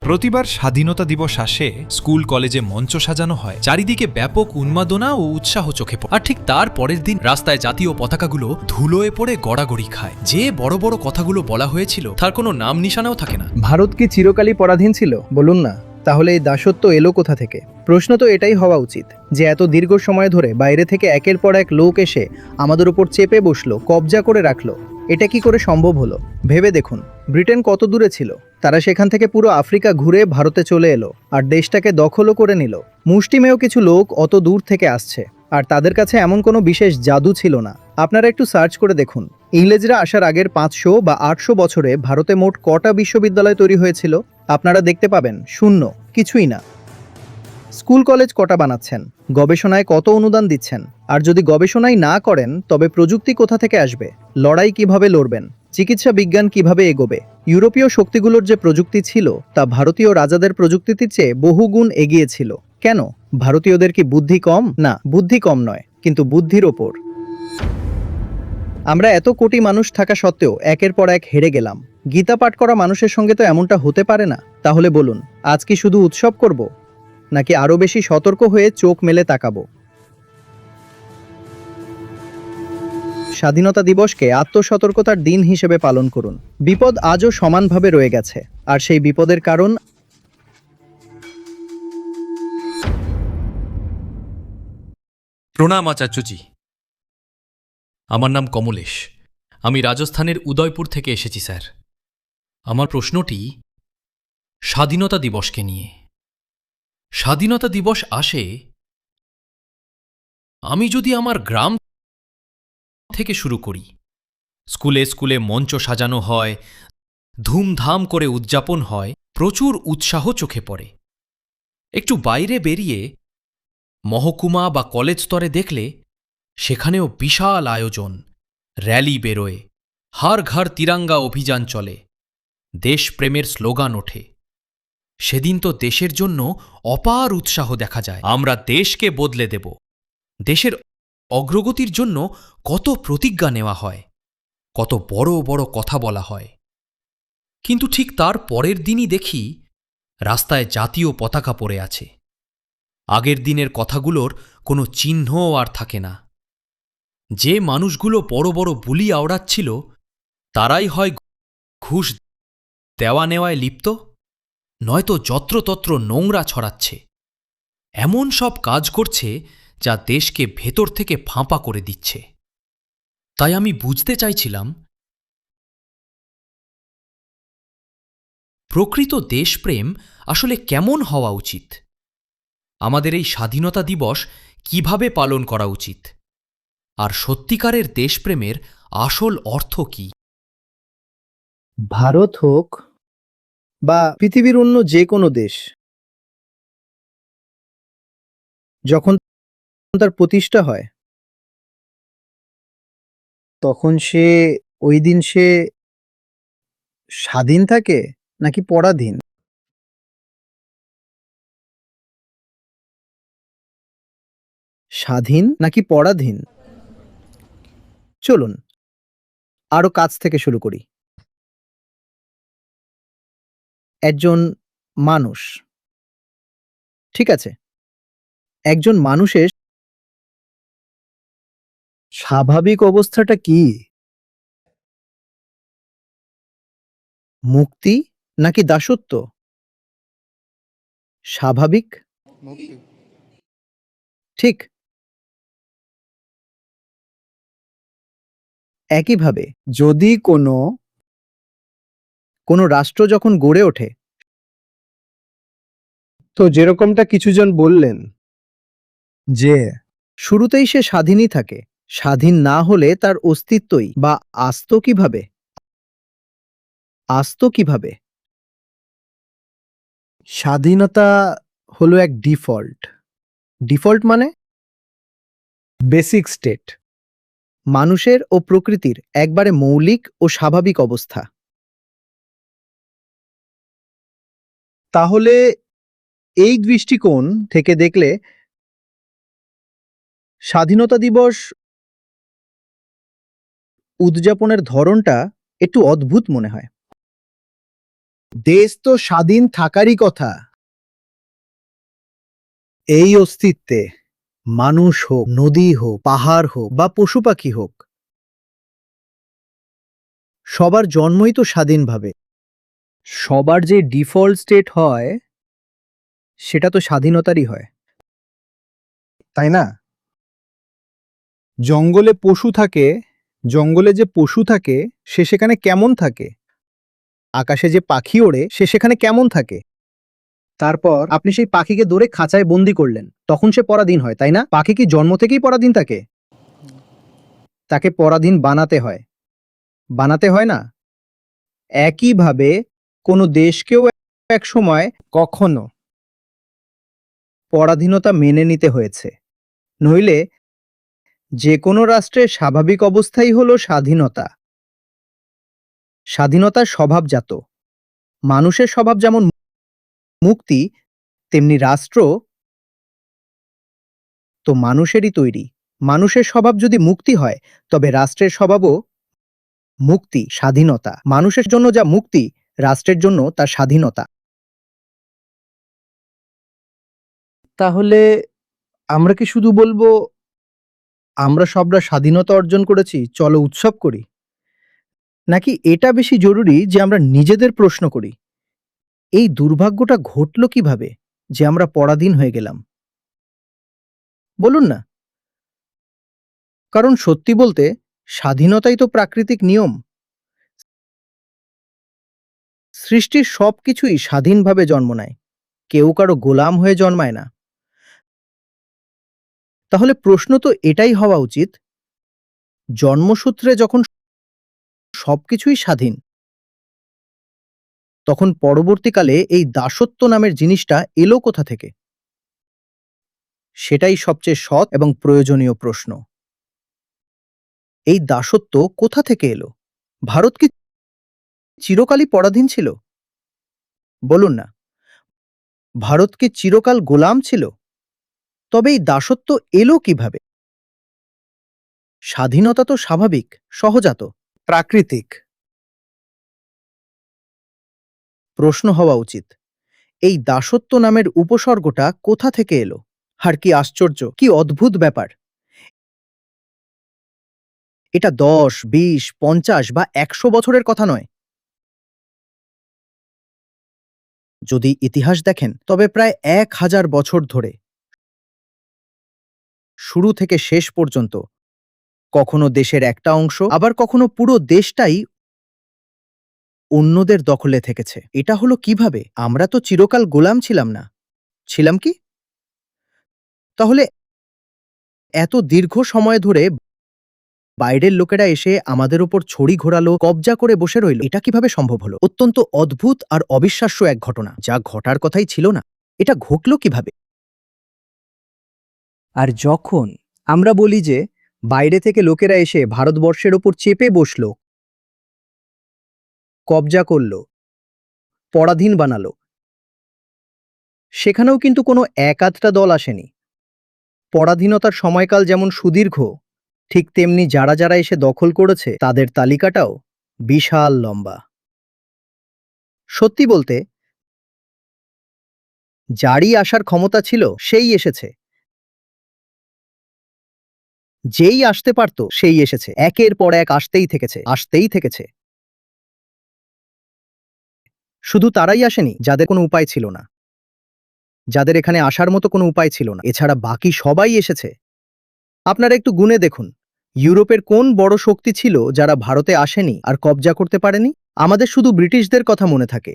প্রতিবার স্বাধীনতা দিবস আসে, স্কুল কলেজে মঞ্চ সাজানো হয়, চারিদিকে ব্যাপক উন্মাদনা ও উৎসাহ চোখে পড়ে। আর ঠিক তার পরের দিন রাস্তায় জাতীয় পতাকাগুলো ধুলোয় পড়ে গড়াগড়ি খায়। যে বড় বড় কথাগুলো বলা হয়েছিল তার কোনো নাম নিশানাও থাকে না। ভারত কি চিরকালই পরাধীন ছিল বলুন না? তাহলে এই দাসত্ব এলো কোথা থেকে? প্রশ্ন তো এটাই হওয়া উচিত যে এত দীর্ঘ সময় ধরে বাইরে থেকে একের পর এক লোক এসে আমাদের উপর চেপে বসলো, কবজা করে রাখলো। এটা কি করে সম্ভব হলো? ভেবে দেখুন, ব্রিটেন কত দূরে ছিল। তারা সেখান থেকে পুরো আফ্রিকা ঘুরে ভারতে চলে এলো আর দেশটাকে দখলও করে নিল। মুষ্টিমেয় কিছু লোক অত দূর থেকে আসছে, আর তাদের কাছে এমন কোনো বিশেষ জাদু ছিল না। আপনারা একটু সার্চ করে দেখুন, ইংরেজরা আসার আগের 500 বা 800 বছরে ভারতে মোট কটা বিশ্ববিদ্যালয় তৈরি হয়েছিল? আপনারা দেখতে পাবেন শূন্য, কিছুই না। স্কুল কলেজ কটা বানাচ্ছেন? গবেষণায় কত অনুদান দিচ্ছেন? আর যদি গবেষণাই না করেন তবে প্রযুক্তি কোথা থেকে আসবে? লড়াই কিভাবে লড়বেন? চিকিৎসা বিজ্ঞান কিভাবে এগোবে? ইউরোপীয় শক্তিগুলোর যে প্রযুক্তি ছিল তা ভারতীয় রাজাদের প্রযুক্তির চেয়ে বহুগুণ এগিয়ে ছিল। কেন? ভারতীয়দের কি বুদ্ধি কম? না, বুদ্ধি কম নয়, কিন্তু বুদ্ধির ওপর। আমরা এত কোটি মানুষ থাকা সত্ত্বেও একের পর এক হেরে গেলাম। গীতা পাঠ করা মানুষের সঙ্গে তো এমনটা হতে পারে না। তাহলে বলুন, আজ কি শুধু উৎসব করব, নাকি আরো বেশি সতর্ক হয়ে চোখ মেলে তাকাবো? স্বাধীনতা দিবসকে আত্মসতর্কতার দিন হিসেবে পালন করুন। বিপদ আজও সমানভাবে রয়ে গেছে, আর সেই বিপদের কারণ প্রণাম আচার্যজি। আমার নাম কমলেশ। আমি রাজস্থানের উদয়পুর থেকে এসেছি স্যার। আমার প্রশ্নটি স্বাধীনতা দিবসকে নিয়ে। স্বাধীনতা দিবস আসে, আমি যদি আমার গ্রাম থেকে শুরু করি। স্কুলে স্কুলে মঞ্চ সাজানো হয়, ধুমধাম করে উদযাপন হয়, প্রচুর উৎসাহ চোখে পড়ে। একটু বাইরে বেরিয়ে মহকুমা বা কলেজ স্তরে দেখলে সেখানেও বিশাল আয়োজন, র্যালি বেরোয়, হর ঘর তিরঙ্গা অভিযান চলে, দেশপ্রেমের স্লোগান ওঠে। সেদিন তো দেশের জন্য অপার উৎসাহ দেখা যায়। আমরা দেশকে বদলে দেব। দেশের অগ্রগতির জন্য কত প্রতিজ্ঞা নেওয়া হয়, কত বড় বড় কথা বলা হয়। কিন্তু ঠিক তার পরের দিনই দেখি রাস্তায় জাতীয় পতাকা পড়ে আছে। আগের দিনের কথাগুলোর কোনো চিহ্নও আর থাকে না। যে মানুষগুলো বড় বড় বুলি আওড়াচ্ছিল তারাই হয় ঘুষ দেওয়া নেওয়ায় লিপ্ত, নয়তো যত্রতত্র নোংরা ছড়াচ্ছে। এমন সব কাজ করছে যা দেশকে ভেতর থেকে ফাঁপা করে দিচ্ছে। তাই আমি বুঝতে চাইছিলাম, প্রকৃত দেশপ্রেম আসলে কেমন হওয়া উচিত? আমাদের এই স্বাধীনতা দিবস কিভাবে পালন করা উচিত? আর সত্যিকারের দেশপ্রেমের আসল অর্থ কি? ভারত হোক বা পৃথিবীর অন্য যে কোনো দেশ, যখন তার প্রতিষ্ঠা হয় তখন ওই দিন সে স্বাধীন থাকে নাকি পরাধীন? স্বাধীন নাকি পরাধীন? চলুন আরো কাছ থেকে শুরু করি। একজন মানুষ, ঠিক আছে, একজন মানুষের স্বাভাবিক অবস্থাটা কি? মুক্তি নাকি দাসত্ব? স্বাভাবিক, ঠিক। একইভাবে যদি কোনো রাষ্ট্র যখন গড়ে ওঠে, তো যেরকমটা কিছুজন বললেন যে শুরুতেই সে স্বাধীনই থাকে, স্বাধীন না হলে তার অস্তিত্বই বা আসতো কিভাবে? স্বাধীনতা হলো এক ডিফল্ট। ডিফল্ট মানে বেসিক স্টেট, মানুষের ও প্রকৃতির একবারে মৌলিক ও স্বাভাবিক অবস্থা। তাহলে এই দৃষ্টিকোণ থেকে দেখলে স্বাধীনতা দিবস উদযাপনের ধরনটা একটু অদ্ভুত মনে হয়। দেশ তো স্বাধীন থাকারই কথা। এই অস্তিত্বে মানুষ হোক, নদী হোক, পাহাড় হোক বা পশু পাখি হোক, সবার জন্মই তো স্বাধীনভাবে। সবার যে ডিফল্ট স্টেট হয় সেটা তো স্বাধীনতারই হয়, তাই না? জঙ্গলে পশু থাকে, জঙ্গলে যে পশু থাকে সে সেখানে কেমন থাকে? আকাশে যে পাখি ওড়ে সে সেখানে কেমন থাকে? তারপর আপনি সেই পাখিকে ধরে খাঁচায় বন্দি করলেন, তখন সে পরাধীন হয়, তাই না? পাখি কি জন্ম থেকেই পরাধীন থাকে? তাকে পরাধীন বানাতে হয়, বানাতে হয় না? একইভাবে কোনো দেশকেও একসময় কখনো পরাধীনতা মেনে নিতে হয়েছে, নইলে যে কোনো রাষ্ট্রের স্বাভাবিক অবস্থাই হলো স্বাধীনতা। স্বাধীনতার স্বভাবজাত। মানুষের স্বভাব যেমন মুক্তি, তেমনি রাষ্ট্র তো মানুষেরই তৈরি। মানুষের স্বভাব যদি মুক্তি হয়, তবে রাষ্ট্রের স্বভাবও মুক্তি, স্বাধীনতা। মানুষের জন্য যা মুক্তি, রাষ্ট্রের জন্য তা স্বাধীনতা। তাহলে আমরা কি শুধু বলবো আমরা সবরা স্বাধীনতা অর্জন করেছি, চলো উৎসব করি? নাকি এটা বেশি জরুরি যে আমরা নিজেদের প্রশ্ন করি, এই দুর্ভাগ্যটা ঘটল কিভাবে যে আমরা পরাধীন হয়ে গেলাম? বলুন না। কারণ সত্যি বলতে স্বাধীনতাই তো প্রাকৃতিক নিয়ম। সৃষ্টির সবকিছুই স্বাধীনভাবে জন্ম নেয়, কেউ কারো গোলাম হয়ে জন্মায় না। তাহলে প্রশ্ন তো এটাই হওয়া উচিত, জন্মসূত্রে যখন সবকিছুই স্বাধীন, তখন পরবর্তীকালে এই দাসত্ব নামের জিনিসটা এলো কোথা থেকে? সেটাই সবচেয়ে সৎ এবং প্রয়োজনীয় প্রশ্ন। এই দাসত্ব কোথা থেকে এলো? ভারত কি চিরকালই পরাধীন ছিল? বলুন না। ভারত কি চিরকাল গোলাম ছিল? তবে এই দাসত্ব এলো কিভাবে? স্বাধীনতা তো স্বাভাবিক, সহজাত, প্রাকৃতিক। প্রশ্ন হওয়া উচিত, এই দাসত্ব নামের উপসর্গটা কোথা থেকে এলো? আর কি আশ্চর্য, কি অদ্ভুত ব্যাপার! এটা ১০, ২০, ৫০ বা ১০০ বছরের কথা নয়। যদি ইতিহাস দেখেন, তবে প্রায় ১,০০০ বছর ধরে, শুরু থেকে শেষ পর্যন্ত, কখনো দেশের একটা অংশ, আবার কখনো পুরো দেশটাই অন্যদের দখলে থেকেছে। এটা হলো কিভাবে? আমরা তো চিরকাল গোলাম ছিলাম না, ছিলাম কি? তাহলে এত দীর্ঘ সময় ধরে বাইরের লোকেরা এসে আমাদের উপর ছড়ি ঘোরালো, কবজা করে বসে রইল, এটা কিভাবে সম্ভব হলো? অত্যন্ত অদ্ভুত আর অবিশ্বাস্য এক ঘটনা, যা ঘটার কথাই ছিল না। এটা ঘটল কিভাবে? আর যখন আমরা বলি যে বাইরে থেকে লোকেরা এসে ভারতবর্ষের ওপর চেপে বসল, কবজা করল, পরাধীন বানালো, সেখানেও কিন্তু কোনো এক আধটা দল আসেনি। পরাধীনতার সময়কাল যেমন সুদীর্ঘ, ঠিক তেমনি যারা যারা এসে দখল করেছে তাদের তালিকাটাও বিশাল লম্বা। সত্যি বলতে, যারই আসার ক্ষমতা ছিল সেই এসেছে, যেই আসতে পারত সেই এসেছে, একের পর এক আসতেই থেকেছে, আসতেই থেকেছে। শুধু তারাই আসেনি যাদের কোনো উপায় ছিল না, যাদের এখানে আসার মতো কোনো উপায় ছিল না, এছাড়া বাকি সবাই এসেছে। আপনারা একটু গুণে দেখুন, ইউরোপের কোন বড় শক্তি ছিল যারা ভারতে আসেনি আর কবজা করতে পারেনি? আমাদের শুধু ব্রিটিশদের কথা মনে থাকে,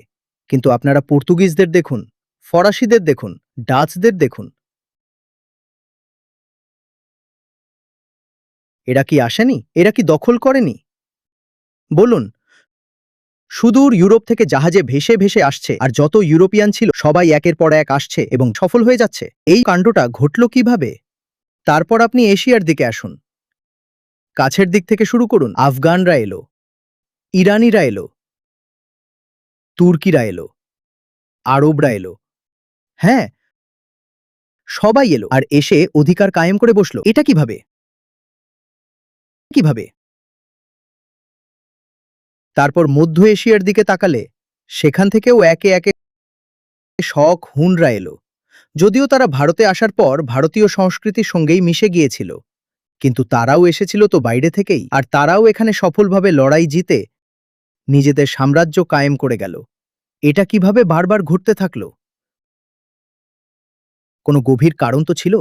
কিন্তু আপনারা পর্তুগিজদের দেখুন, ফরাসিদের দেখুন, ডাচদের দেখুন, এরা কি আসেনি? এরা কি দখল করেনি? বলুন। সুদূর ইউরোপ থেকে জাহাজে ভেসে ভেসে আসছে, আর যত ইউরোপিয়ান ছিল সবাই একের পর এক আসছে এবং সফল হয়ে যাচ্ছে। এই কাণ্ডটা ঘটল কিভাবে? তারপর আপনি এশিয়ার দিকে আসুন, কাছের দিক থেকে শুরু করুন। আফগানরা এলো, ইরানিরা এলো, তুর্কিরা এলো, আরবরা এলো। হ্যাঁ, সবাই এলো আর এসে অধিকার কায়েম করে বসলো। এটা কিভাবে? কিভাবে? তারপর মধ্য এশিয়ার দিকে তাকালে সেখান থেকেও একে একে শক হুনরা এলো। যদিও তারা ভারতে আসার পর ভারতীয় সংস্কৃতির সঙ্গেই মিশে গিয়েছিল, কিন্তু তারাও এসেছিল তো বাইরে থেকেই, আর তারাও এখানে সফলভাবে লড়াই জিতে নিজেদের সাম্রাজ্য কায়েম করে গেল। এটা কিভাবে বারবার ঘটতে থাকলো? কোনো গভীর কারণ তো ছিল।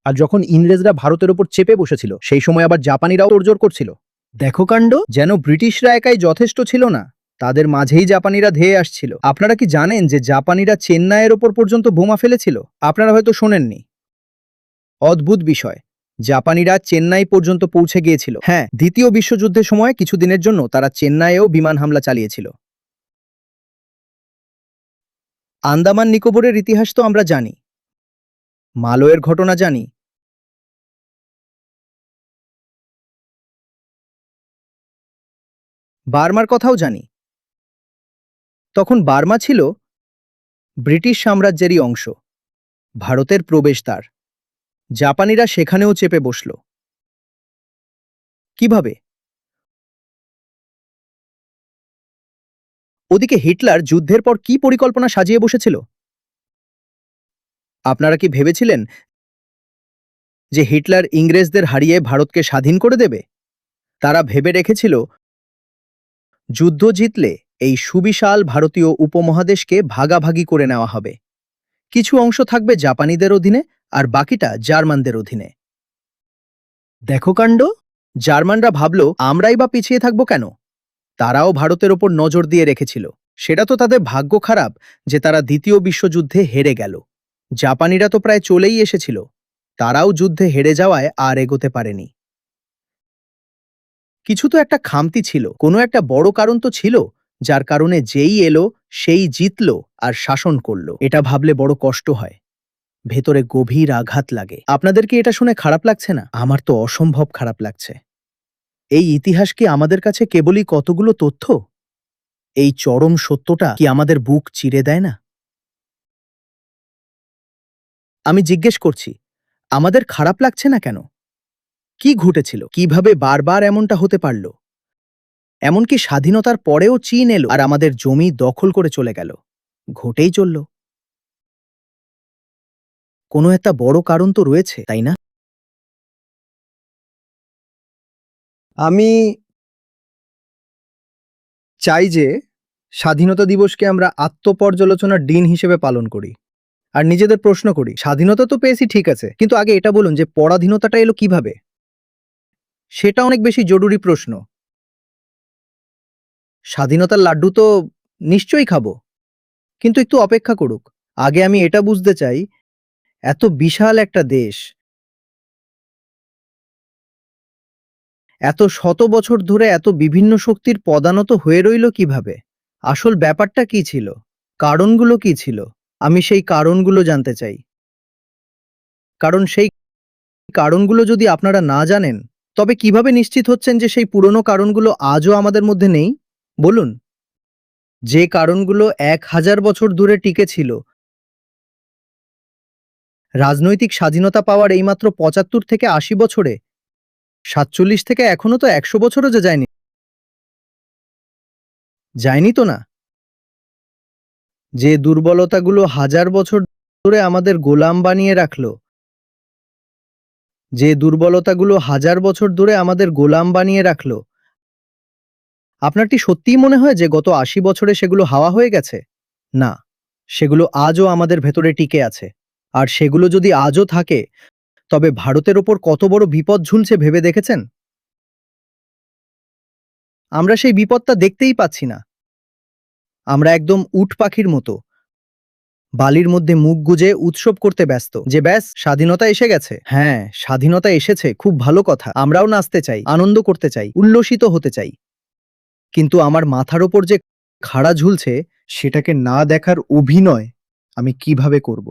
আর যখন ইংরেজরা ভারতের উপর চেপে বসেছিল, সেই সময় আবার জাপানিরাও তোড়জোড় করছিল। দেখো কাণ্ড, যেন ব্রিটিশরা একাই যথেষ্ট ছিল না, তাদের মাঝেই জাপানিরা ধেয়ে আসছিল। আপনারা কি জানেন যে জাপানিরা চেন্নাইয়ের ওপর পর্যন্ত বোমা ফেলেছিল? আপনারা হয়তো শোনেননি। অদ্ভুত বিষয়, জাপানিরা চেন্নাই পর্যন্ত পৌঁছে গিয়েছিল। হ্যাঁ, দ্বিতীয় বিশ্বযুদ্ধের সময় কিছুদিনের জন্য তারা চেন্নাইয়েও বিমান হামলা চালিয়েছিল। আন্দামান নিকোবরের ইতিহাস তো আমরা জানি, মালয়ের ঘটনা জানি, বার্মার কথাও জানি। তখন বার্মা ছিল ব্রিটিশ সাম্রাজ্যেরই অংশ, ভারতের প্রবেশদ্বার। জাপানিরা সেখানেও চেপে বসল। কিভাবে? ওদিকে হিটলার যুদ্ধের পর কি পরিকল্পনা সাজিয়ে বসেছিল? আপনারা কি ভেবেছিলেন যে হিটলার ইংরেজদের হারিয়ে ভারতকে স্বাধীন করে দেবে? তারা ভেবে রেখেছিল যুদ্ধ জিতলে এই সুবিশাল ভারতীয় উপমহাদেশকে ভাগাভাগি করে নেওয়া হবে। কিছু অংশ থাকবে জাপানিদের অধীনে, আর বাকিটা জার্মানদের অধীনে। দেখো কাণ্ড, জার্মানরা ভাবল আমরাই বা পিছিয়ে থাকব কেন? তারাও ভারতের ওপর নজর দিয়ে রেখেছিল। সেটা তো তাদের ভাগ্য খারাপ যে তারা দ্বিতীয় বিশ্বযুদ্ধে হেরে গেল। জাপানিরা তো প্রায় চলেই এসেছিল, তারাও যুদ্ধে হেরে যাওয়ায় আর এগোতে পারেনি। কিছু তো একটা খামতি ছিল, কোনো একটা বড় কারণ তো ছিল, যার কারণে যেই এলো সেই জিতলো আর শাসন করলো। এটা ভাবলে বড় কষ্ট হয়, ভেতরে গভীর আঘাত লাগে। আপনাদের কি এটা শুনে খারাপ লাগছে না? আমার তো অসম্ভব খারাপ লাগছে। এই ইতিহাস কি আমাদের কাছে কেবলই কতগুলো তথ্য? এই চরম সত্যটা কি আমাদের বুক চিরে দেয় না? আমি জিজ্ঞেস করছি, আমাদের খারাপ লাগছে না কেন? কি ঘটেছিল? কিভাবে বারবার এমনটা হতে পারল? এমনকি স্বাধীনতার পরেও চীন এলো আর আমাদের জমি দখল করে চলে গেল। ঘটেই চলল। কোনো একটা বড় কারণ তো রয়েছে, তাই না? আমি চাই যে স্বাধীনতা দিবসকে আমরা আত্মপর্যালোচনার দিন হিসেবে পালন করি, আর নিজেদের প্রশ্ন করি, স্বাধীনতা তো পেয়েছি ঠিক আছে, কিন্তু আগে এটা বলুন যে পরাধীনতাটা এলো কিভাবে? সেটা অনেক বেশি জরুরি প্রশ্ন। স্বাধীনতার লাড্ডু তো নিশ্চয়ই খাবো, কিন্তু একটু অপেক্ষা করুক। আগে আমি এটা বুঝতে চাই, এত বিশাল একটা দেশ, এত শত বছর ধরে এত বিভিন্ন শক্তির পদানত হয়ে রইল কিভাবে? আসল ব্যাপারটা কি ছিল? কারণগুলো কি ছিল? আমি সেই কারণগুলো জানতে চাই। কারণ সেই কারণগুলো যদি আপনারা না জানেন, তবে কিভাবে নিশ্চিত হচ্ছেন যে সেই পুরনো কারণগুলো আজও আমাদের মধ্যে নেই? বলুন। যে কারণগুলো 1000 বছর ধরে টিকে ছিল, রাজনৈতিক স্বাধীনতা পাওয়ার এইমাত্র 75 থেকে 80 বছরে, 47 থেকে এখনো তো 100 বছরও যে যায়নি। যায়নি তো না? যে দুর্বলতাগুলো হাজার বছর ধরে আমাদের গোলাম বানিয়ে রাখলো, যে দুর্বলতাগুলো হাজার বছর ধরে আমাদের গোলাম বানিয়ে রাখলো, আপনার কি সত্যিই মনে হয় যে গত 80 বছরে সেগুলো হাওয়া হয়ে গেছে? না, সেগুলো আজও আমাদের ভেতরে টিকে আছে। আর সেগুলো যদি আজও থাকে, তবে ভারতের ওপর কত বড় বিপদ ঝুলছে ভেবে দেখেছেন? আমরা সেই বিপদটা দেখতেই পাচ্ছি না। আমরা একদম উট পাখির মতো বালির মধ্যে মুখ গুজে উৎসব করতে ব্যস্ত যে ব্যাস স্বাধীনতা এসে গেছে। হ্যাঁ, স্বাধীনতা এসেছে, খুব ভালো কথা। আমরাও নাচতে চাই, আনন্দ করতে চাই, উল্লসিত হতে চাই। কিন্তু আমার মাথার ওপর যে খাড়া ঝুলছে, সেটাকে না দেখার অভিনয় আমি কিভাবে করব?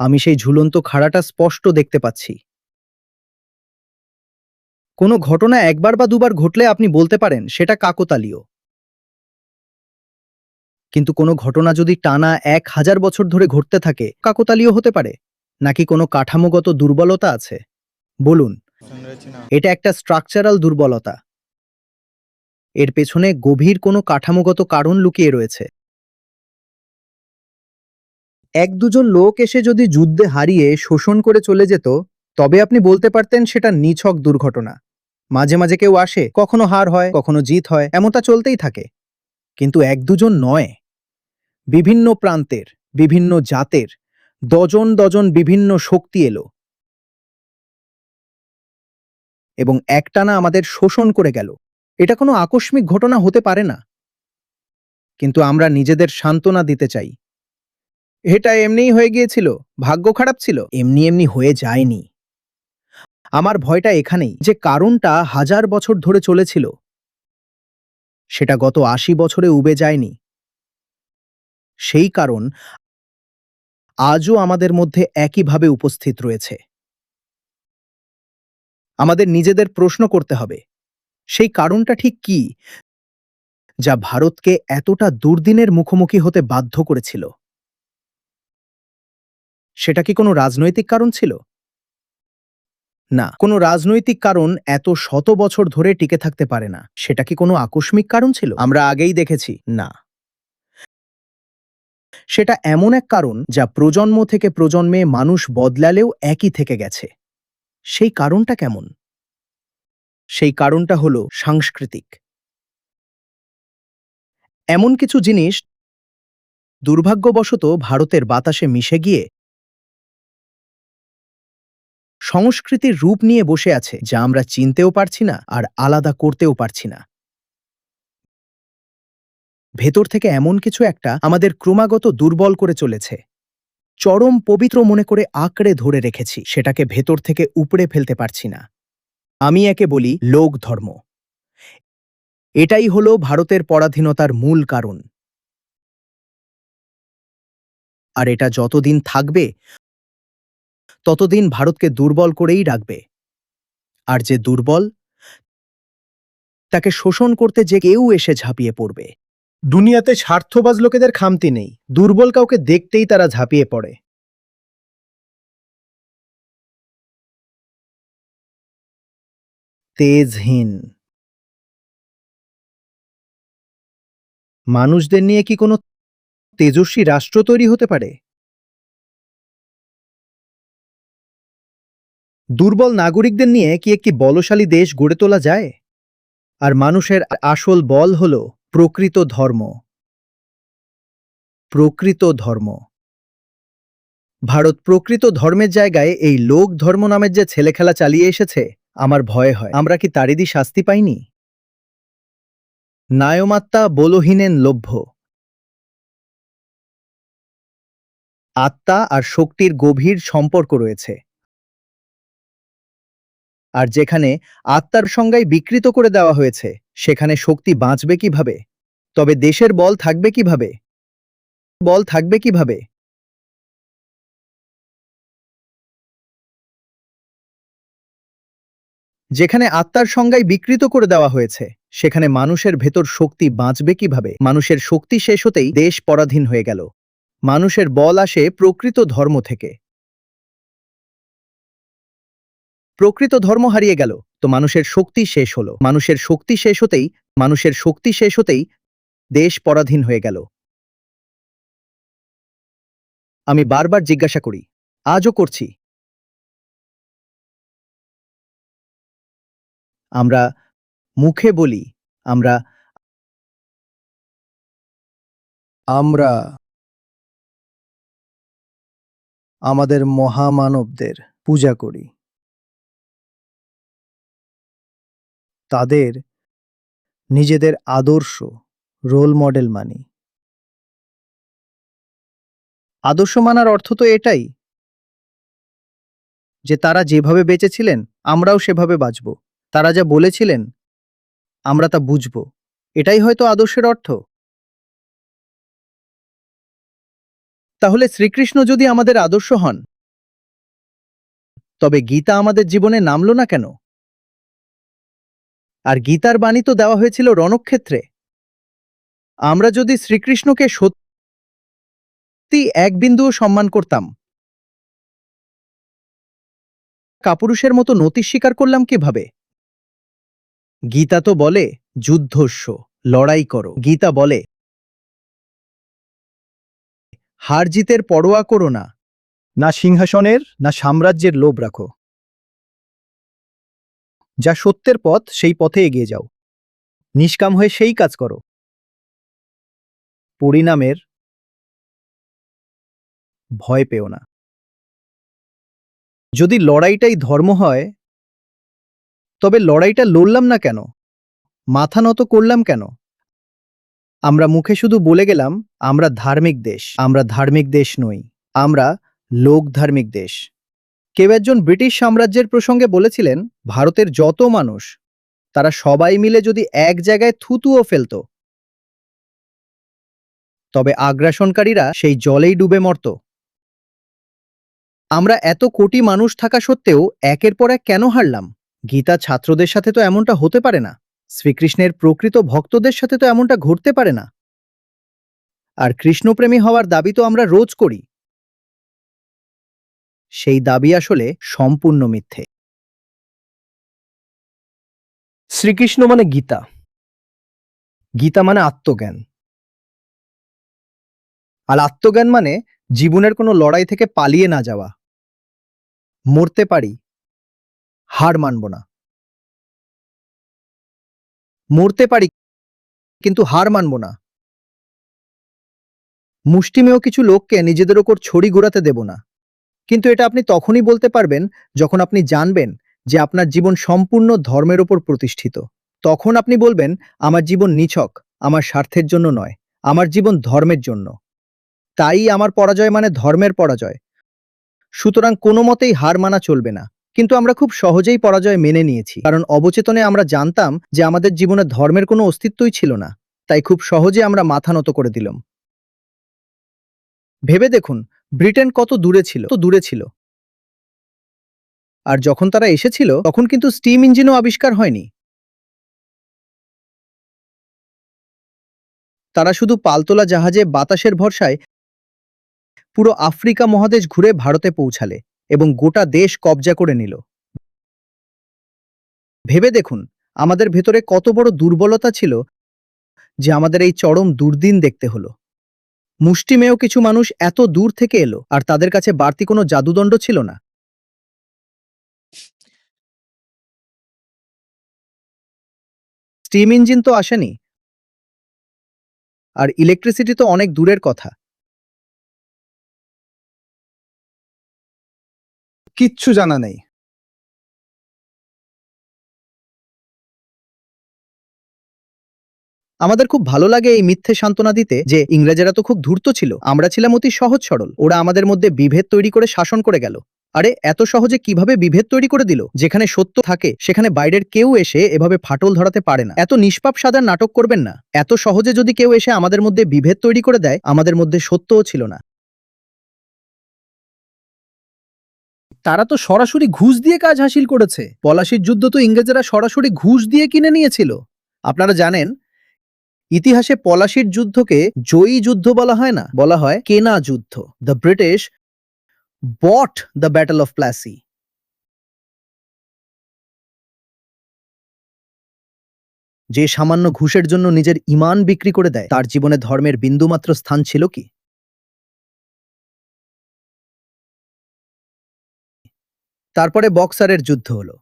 আমি সেই ঝুলন্ত খাড়াটা স্পষ্ট দেখতে পাচ্ছি। কোনো ঘটনা একবার বা দুবার ঘটলে আপনি বলতে পারেন সেটা কাকতালীয়, কিন্তু কোনো ঘটনা যদি টানা 1000 বছর ধরে ঘটতে থাকে, কাকতালীয় হতে পারে নাকি কোনো কাঠামোগত দুর্বলতা আছে? বলুন। এটা একটা স্ট্রাকচারাল দুর্বলতা। এর পেছনে গভীর কোনো কাঠামোগত কারণ লুকিয়ে রয়েছে। এক দুজন লোক এসে যদি যুদ্ধে হারিয়ে শোষণ করে চলে যেত, তবে আপনি বলতে পারতেন সেটা নিছক দুর্ঘটনা। মাঝে মাঝে কেউ আসে, কখনো হার হয়, কখনো জিত হয়, এমনটা চলতেই থাকে। কিন্তু এক দুজন নয়, বিভিন্ন প্রান্তের, বিভিন্ন জাতের ডজন ডজন বিভিন্ন শক্তি এলো এবং একটানা আমাদের শোষণ করে গেল। এটা কোনো আকস্মিক ঘটনা হতে পারে না। কিন্তু আমরা নিজেদের সান্ত্বনা দিতে চাই, এটা এমনিই হয়ে গিয়েছিল, ভাগ্য খারাপ ছিল। এমনি এমনি হয়ে যায়নি। আমার ভয়টা এখানেই যে কারণটা হাজার বছর ধরে চলেছিল, সেটা গত ৮০ বছরে উবে যায়নি। সেই কারণ আজও আমাদের মধ্যে একইভাবে উপস্থিত রয়েছে। আমাদের নিজেদের প্রশ্ন করতে হবে, সেই কারণটা ঠিক কি যা ভারতকে এতটা দুর্দিনের মুখোমুখি হতে বাধ্য করেছিল? সেটা কি কোনো রাজনৈতিক কারণ ছিল? না, কোনো রাজনৈতিক কারণ এত শত বছর ধরে টিকে থাকতে পারে না। সেটা কি কোনো আকস্মিক কারণ ছিল? আমরা আগেই দেখেছি, না। সেটা এমন এক কারণ যা প্রজন্ম থেকে প্রজন্মে মানুষ বদলালেও একই থেকে গেছে। সেই কারণটা কেমন? সেই কারণটা হলো সাংস্কৃতিক। এমন কিছু জিনিস দুর্ভাগ্যবশত ভারতের বাতাসে মিশে গিয়ে সংস্কৃতির রূপ নিয়ে বসে আছে, যা আমরা চিনতেও পারছি না আর আলাদা করতেও পারছি না। ভেতর থেকে এমন কিছু একটা আমাদের ক্রমাগত দুর্বল করে চলেছে। চরম পবিত্র মনে করে আঁকড়ে ধরে রেখেছি, সেটাকে ভেতর থেকে উপড়ে ফেলতে পারছি না। আমি একে বলি লোক ধর্ম। এটাই হলো ভারতের পরাধীনতার মূল কারণ। আর এটা যতদিন থাকবে, ততদিন ভারতকে দুর্বল করেই রাখবে। আর যে দুর্বল, তাকে শোষণ করতে যে কেউ এসে ঝাঁপিয়ে পড়বে। দুনিয়াতে স্বার্থবাজ লোকেদের খামতি নেই, দুর্বল কাউকে দেখতেই তারা ঝাঁপিয়ে পড়ে। তেজহীন মানুষদের নিয়ে কি কোনো তেজস্বী রাষ্ট্র তৈরি হতে পারে? দুর্বল নাগরিকদের নিয়ে কি একটি বলশালী দেশ গড়ে তোলা যায়? আর মানুষের আসল বল হল প্রকৃত ধর্ম। প্রকৃত ধর্ম। ভারত প্রকৃত ধর্মের জায়গায় এই লোক ধর্ম নামের যে ছেলেখেলা চালিয়ে এসেছে, আমার ভয় হয় আমরা কি তারিদি শাস্তি পাইনি? নায়মাত্মা বলহীনেন লভ্য। আত্মা আর শক্তির গভীর সম্পর্ক রয়েছে। আর যেখানে আত্মার সংজ্ঞায় বিকৃত করে দেওয়া হয়েছে, সেখানে শক্তি বাঁচবে কিভাবে? তবে দেশের বল থাকবে কিভাবে? বল থাকবে কিভাবে? যেখানে আত্মার সংজ্ঞায় বিকৃত করে দেওয়া হয়েছে, সেখানে মানুষের ভেতর শক্তি বাঁচবে কিভাবে? মানুষের শক্তি শেষ হতেই দেশ পরাধীন হয়ে গেল। মানুষের বল আসে প্রকৃত ধর্ম থেকে। প্রকৃত ধর্ম হারিয়ে গেল, তো মানুষের শক্তি শেষ হলো। মানুষের শক্তি শেষ হতেই দেশ পরাধীন হয়ে গেল। আমি বারবার জিজ্ঞাসা করি, আজও করছি, আমরা মুখে বলি আমরা আমরা আমাদের মহামানবদের পূজা করি, তাদের নিজেদের আদর্শ রোল মডেল মানি। আদর্শ মানার অর্থ তো এটাই যে তারা যেভাবে বেঁচেছিলেন আমরাও সেভাবে বাঁচব, তারা যা বলেছিলেন আমরা তা বুঝব। এটাই হয়তো আদর্শের অর্থ। তাহলে শ্রীকৃষ্ণ যদি আমাদের আদর্শ হন, তবে গীতা আমাদের জীবনে নামলো না কেন? আর গীতার বাণী তো দেওয়া হয়েছিল রণক্ষেত্রে। আমরা যদি শ্রীকৃষ্ণকে সত্যি এক বিন্দুও সম্মান করতাম, কাপুরুষের মতো নতি স্বীকার করলাম কিভাবে? গীতা তো বলে যুদ্ধস্য, লড়াই করো। গীতা বলে, হার জিতের পরোয়া করো না, না সিংহাসনের না সাম্রাজ্যের লোভ রাখো। যা সত্যের পথ সেই পথে এগিয়ে যাও, নিষ্কাম হয়ে সেই কাজ করো। পরিণামের ভয় পেও না। যদি লড়াইটাই ধর্ম হয়, তবে লড়াইটা লড়লাম না কেন, মাথা নত করলাম কেন? আমরা মুখে শুধু বলে গেলাম আমরা ধার্মিক দেশ। আমরা ধার্মিক দেশ নই, আমরা লোক ধার্মিক দেশ। কেউ একজন ব্রিটিশ সাম্রাজ্যের প্রসঙ্গে বলেছিলেন, ভারতের যত মানুষ তারা সবাই মিলে যদি এক জায়গায় থুতুও ফেলত, তবে আগ্রাসনকারীরা সেই জলেই ডুবে মরত। আমরা এত কোটি মানুষ থাকা সত্ত্বেও একের পর এক কেন হারলাম? গীতা ছাত্রদের সাথে তো এমনটা হতে পারে না, শ্রীকৃষ্ণের প্রকৃত ভক্তদের সাথে তো এমনটা ঘটতে পারে না। আর কৃষ্ণপ্রেমী হওয়ার দাবি তো আমরা রোজ করি। সেই দাবি আসলে সম্পূর্ণ মিথ্যে। শ্রীকৃষ্ণ মানে গীতা, গীতা মানে আত্মজ্ঞান, আর আত্মজ্ঞান মানে জীবনের কোনো লড়াই থেকে পালিয়ে না যাওয়া। মরতে পারি, হার মানব না। মরতে পারি, কিন্তু হার মানব না। মুষ্টিমেয় কিছু লোককে নিজেদের ওপর ছড়ি ঘোরাতে দেব না। কিন্তু এটা আপনি তখনই বলতে পারবেন যখন আপনি জানবেন যে আপনার জীবন সম্পূর্ণ ধর্মের ওপর প্রতিষ্ঠিত। তখন আপনি বলবেন, আমার জীবন নিছক, আমার স্বার্থের জন্য নয়, আমার জীবন ধর্মের জন্য। তাই আমার পরাজয় মানে ধর্মের পরাজয়। সুতরাং কোনো মতেই হার মানা চলবে না। কিন্তু আমরা খুব সহজেই পরাজয় মেনে নিয়েছি, কারণ অবচেতনে আমরা জানতাম যে আমাদের জীবনে ধর্মের কোনো অস্তিত্বই ছিল না। তাই খুব সহজে আমরা মাথা নত করে দিলাম। ভেবে দেখুন, ব্রিটেন কত দূরে ছিল। আর যখন তারা এসেছিল তখন কিন্তু স্টিম ইঞ্জিনও আবিষ্কার হয়নি। তারা শুধু পালতোলা জাহাজে বাতাসের ভরসায় পুরো আফ্রিকা মহাদেশ ঘুরে ভারতে পৌঁছালে এবং গোটা দেশ কবজা করে নিল। ভেবে দেখুন, আমাদের ভেতরে কত বড় দুর্বলতা ছিল যে আমাদের এই চরম দুর্দিন দেখতে হলো। মুষ্টিমেয় কিছু মানুষ এত দূর থেকে এলো, আর তাদের কাছে বাড়তি কোনো জাদুদণ্ড ছিল না। স্টিম ইঞ্জিন তো আসেনি, আর ইলেকট্রিসিটি তো অনেক দূরের কথা। কিচ্ছু জানা নেই। আমাদের খুব ভালো লাগে এই মিথ্যে সান্ত্বনা দিতে যে ইংরেজেরা তো খুব ধূর্ত ছিল, আমরা ছিলাম অতি সহজ সরল। ওরা আমাদের মধ্যে বিভেদ তৈরি করে শাসন করে গেল। আরে এত সহজে কিভাবে বিভেদ তৈরি করে দিল? যেখানে সত্য থাকে সেখানে বাইরের কেউ এসে এভাবে ফাটল ধরাতে পারে না। এত নিষ্পাপ সাদার নাটক করবেন না। এত সহজে যদি কেউ এসে আমাদের মধ্যে বিভেদ তৈরি করে দেয়, আমাদের মধ্যে সত্যও ছিল না। তারা তো সরাসরি ঘুষ দিয়ে কাজ হাসিল করেছে। পলাশির যুদ্ধ তো ইংরেজেরা সরাসরি ঘুষ দিয়ে কিনে নিয়েছিল। আপনারা জানেন, ইতিহাসে পলাশির যুদ্ধকে জয়ী যুদ্ধ বলা হয় না, বলা হয় কেনা যুদ্ধ। The British bot the battle of Plassey. যে সামান্য ঘুষের জন্য নিজের ঈমান বিক্রি করে দেয়, তার জীবনে ধর্মের বিন্দুমাত্র স্থান ছিল কি? তারপরে বক্সারের যুদ্ধ হলো।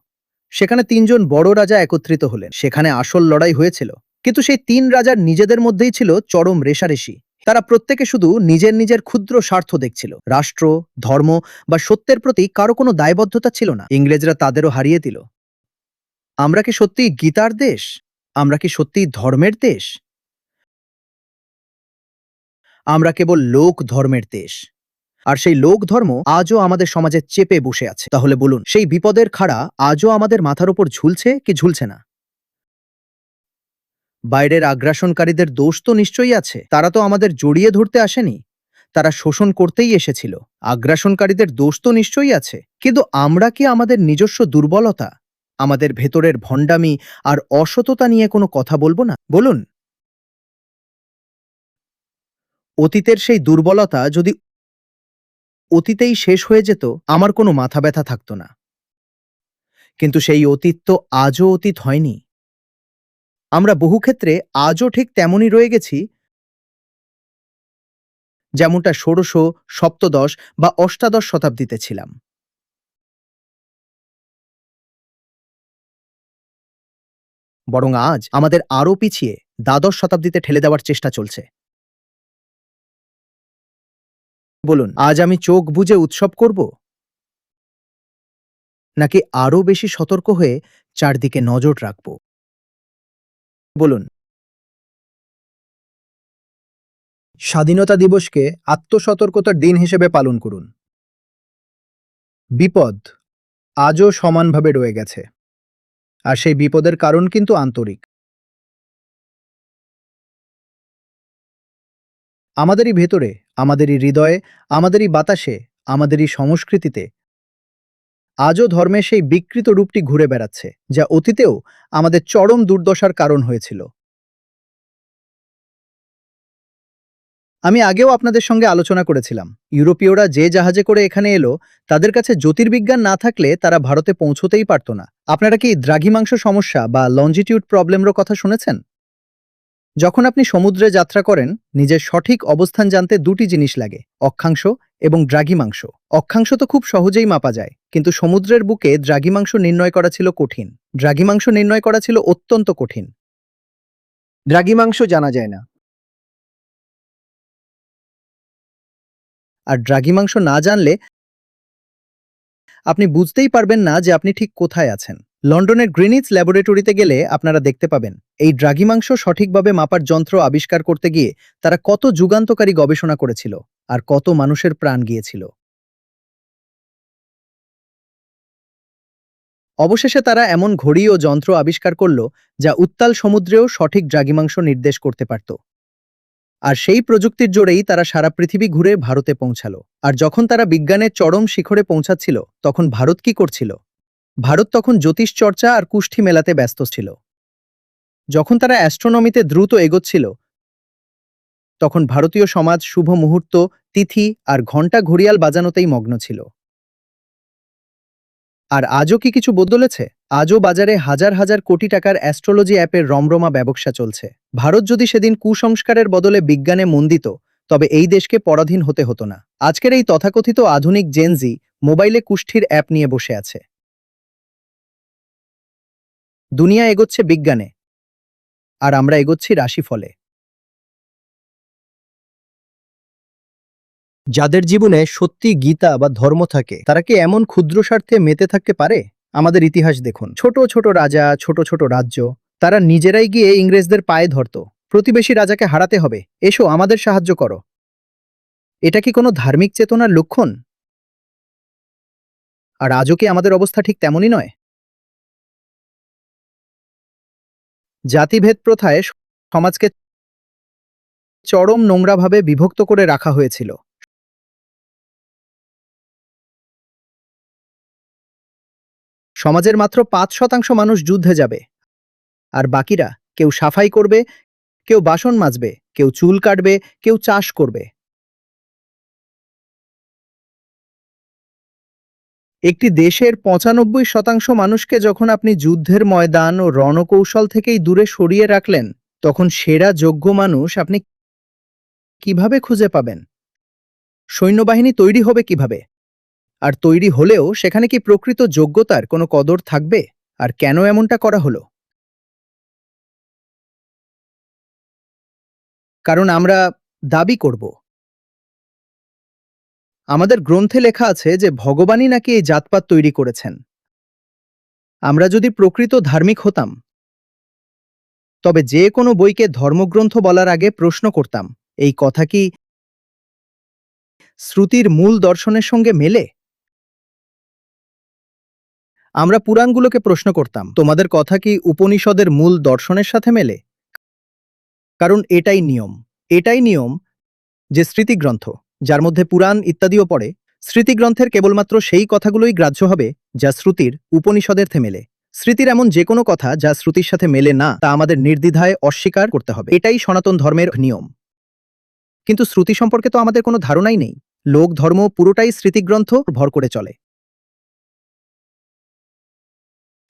সেখানে তিনজন বড় রাজা একত্রিত হলেন। সেখানে আসল লড়াই হয়েছিল, কিন্তু সেই তিন রাজার নিজেদের মধ্যেই ছিল চরম রেষারেষি। তারা প্রত্যেকে শুধু নিজের নিজের ক্ষুদ্র স্বার্থ দেখছিল। রাষ্ট্র, ধর্ম বা সত্যের প্রতি কারো কোনো দায়বদ্ধতা ছিল না। ইংরেজরা তাদেরও হারিয়ে দিল। আমরা কি সত্যিই গীতার দেশ? আমরা কি সত্যিই ধর্মের দেশ? আমরা কেবল লোক ধর্মের দেশ। আর সেই লোক ধর্ম আজও আমাদের সমাজে চেপে বসে আছে। তাহলে বলুন, সেই বিপদের খাড়া আজও আমাদের মাথার উপর ঝুলছে কি ঝুলছে না? বাইরের আগ্রাসনকারীদের দোষ তো নিশ্চয়ই আছে। তারা তো আমাদের জড়িয়ে ধরতে আসেনি, তারা শোষণ করতেই এসেছিল। আগ্রাসনকারীদের দোষ তো নিশ্চয়ই আছে, কিন্তু আমরা কি আমাদের নিজস্ব দুর্বলতা, আমাদের ভেতরের ভণ্ডামি আর অসততা নিয়ে কোনো কথা বলবো না? বলুন, অতীতের সেই দুর্বলতা যদি অতীতেই শেষ হয়ে যেত, আমার কোনো মাথা ব্যথা থাকতো না। কিন্তু সেই অতীত তো আজও অতীত হয়নি। আমরা বহু ক্ষেত্রে আজও ঠিক তেমনই রয়ে গেছি, যেমনটা ষোড়শ, সপ্তদশ বা অষ্টাদশ শতাব্দীতে ছিলাম। বরং আজ আমাদের আরও পিছিয়ে দ্বাদশ শতাব্দীতে ঠেলে দেওয়ার চেষ্টা চলছে। বলুন, আজ আমি চোখ বুজে উৎসব করব, নাকি আরও বেশি সতর্ক হয়ে চারদিকে নজর রাখব? বলুন। স্বাধীনতা দিবসকে আত্মসতর্কতার দিন হিসেবে পালন করুন। বিপদ আজও সমানভাবে রয়ে গেছে, আর সেই বিপদের কারণ কিন্তু আন্তরিক। আমাদেরই ভেতরে, আমাদেরই হৃদয়ে, আমাদেরই বাতাসে, আমাদেরই সংস্কৃতিতে আজও ধর্মের সেই বিকৃত রূপটি ঘুরে বেড়াচ্ছে, যা অতীতেও আমাদের চরম দুর্দশার কারণ হয়েছিল। আমি আগেও আপনাদের সঙ্গে আলোচনা করেছিলাম, ইউরোপীয়রা যে জাহাজে করে এখানে এলো, তাদের কাছে জ্যোতির্বিজ্ঞান না থাকলে তারা ভারতে পৌঁছতেই পারত না। আপনারা কি দ্রাঘিমাংশ সমস্যা বা লঞ্জিটিউড প্রবলেমের কথা শুনেছেন? যখন আপনি সমুদ্রে যাত্রা করেন, নিজের সঠিক অবস্থান জানতে দুটি জিনিস লাগে, অক্ষাংশ এবং দ্রাঘিমাংশ। অক্ষাংশ তো খুব সহজেই মাপা যায়, কিন্তু সমুদ্রের বুকে দ্রাঘিমাংশ নির্ণয় করা ছিল কঠিন। দ্রাঘিমাংশ নির্ণয় করা ছিল অত্যন্ত কঠিন। দ্রাঘিমাংশ জানা যায় না, আর দ্রাঘিমাংশ না জানলে আপনি বুঝতেই পারবেন না যে আপনি ঠিক কোথায় আছেন। লন্ডনের গ্রিনিচ ল্যাবরেটরিতে গেলে আপনারা দেখতে পাবেন, এই দ্রাঘিমাংশ সঠিকভাবে মাপার যন্ত্র আবিষ্কার করতে গিয়ে তারা কত যুগান্তকারী গবেষণা করেছিল, আর কত মানুষের প্রাণ গিয়েছিল। অবশেষে তারা এমন ঘড়ি ও যন্ত্র আবিষ্কার করল, যা উত্তাল সমুদ্রেও সঠিক দ্রাঘিমাংশ নির্দেশ করতে পারত। আর সেই প্রযুক্তির জোরেই তারা সারা পৃথিবী ঘুরে ভারতে পৌঁছালো। আর যখন তারা বিজ্ঞানের চরম শিখরে পৌঁছাচ্ছিল, তখন ভারত কি করছিল? ভারত তখন জ্যোতিষ চর্চা আর কুষ্ঠি মেলাতে ব্যস্ত ছিল। যখন তারা অ্যাস্ট্রোনমিতে দ্রুত এগোচ্ছিল, তখন ভারতীয় সমাজ শুভ মুহূর্ত, তিথি আর ঘণ্টা ঘড়িয়াল বাজানোতেই মগ্ন ছিল। আর আজও কি কিছু বদলেছে? আজও বাজারে হাজার হাজার কোটি টাকার অ্যাস্ট্রোলজি অ্যাপের রমরমা ব্যবসা চলছে। ভারত যদি সেদিন কুসংস্কারের বদলে বিজ্ঞানে মন দিত, তবে এই দেশকে পরাধীন হতে হতো না। আজকের এই তথাকথিত আধুনিক জেনজি মোবাইলে কুষ্ঠির অ্যাপ নিয়ে বসে আছে। দুনিয়া এগোচ্ছে বিজ্ঞানে, আর আমরা এগোচ্ছি রাশিফলে। যাদের জীবনে সত্যি গীতা বা ধর্ম থাকে, তারা কি এমন ক্ষুদ্র স্বার্থে মেতে থাকতে পারে? আমাদের ইতিহাস দেখুন, ছোট ছোট রাজা, ছোট ছোট রাজ্য, তারা নিজেরাই গিয়ে ইংরেজদের পায়ে ধরত। প্রতিবেশী রাজাকে হারাতে হবে, এসো আমাদের সাহায্য করো। এটা কি কোনো ধার্মিক চেতনার লক্ষণ? আর আজও কি আমাদের অবস্থা ঠিক তেমনই নয়? জাতিভেদ প্রথায় সমাজকে চরম নোংরাভাবে বিভক্ত করে রাখা হয়েছিল। সমাজের মাত্র ৫% মানুষ যুদ্ধে যাবে, আর বাকিরা, কেউ সাফাই করবে, কেউ বাসন মাজবে, কেউ চুল কাটবে, কেউ চাষ করবে। একটি দেশের ৯৫% মানুষকে যখন আপনি যুদ্ধের ময়দান ও রণকৌশল থেকেই দূরে সরিয়ে রাখলেন, তখন সেরা যোগ্য মানুষ আপনি কিভাবে খুঁজে পাবেন? সৈন্যবাহিনী তৈরি হবে কিভাবে? আর তৈরি হলেও সেখানে কি প্রকৃত যোগ্যতার কোনো কদর থাকবে? আর কেন এমনটা করা হলো? কারণ আমরা দাবি করব, আমাদের গ্রন্থে লেখা আছে যে ভগবানই নাকি এই জাতপাত তৈরি করেছেন। আমরা যদি প্রকৃত ধার্মিক হতাম, তবে যে কোনো বইকে ধর্মগ্রন্থ বলার আগে প্রশ্ন করতাম, এই কথা কি শ্রুতির মূল দর্শনের সঙ্গে মেলে? আমরা পুরাণগুলোকে প্রশ্ন করতাম, তোমাদের কথা কি উপনিষদের মূল দর্শনের সাথে মেলে? কারণ এটাই নিয়ম যে স্মৃতিগ্রন্থ, যার মধ্যে পুরাণ ইত্যাদিও পড়ে, স্মৃতিগ্রন্থের কেবলমাত্র সেই কথাগুলোই গ্রাহ্য হবে যা শ্রুতির, উপনিষদের থেকে মেলে। স্মৃতির এমন যে কোনো কথা যা শ্রুতির সাথে মেলে না, তা আমাদের নির্দ্বিধায় অস্বীকার করতে হবে। এটাই সনাতন ধর্মের নিয়ম। কিন্তু শ্রুতি সম্পর্কে তো আমাদের কোনো ধারণাই নেই। লোক ধর্ম পুরোটাই স্মৃতিগ্রন্থ ভর করে চলে।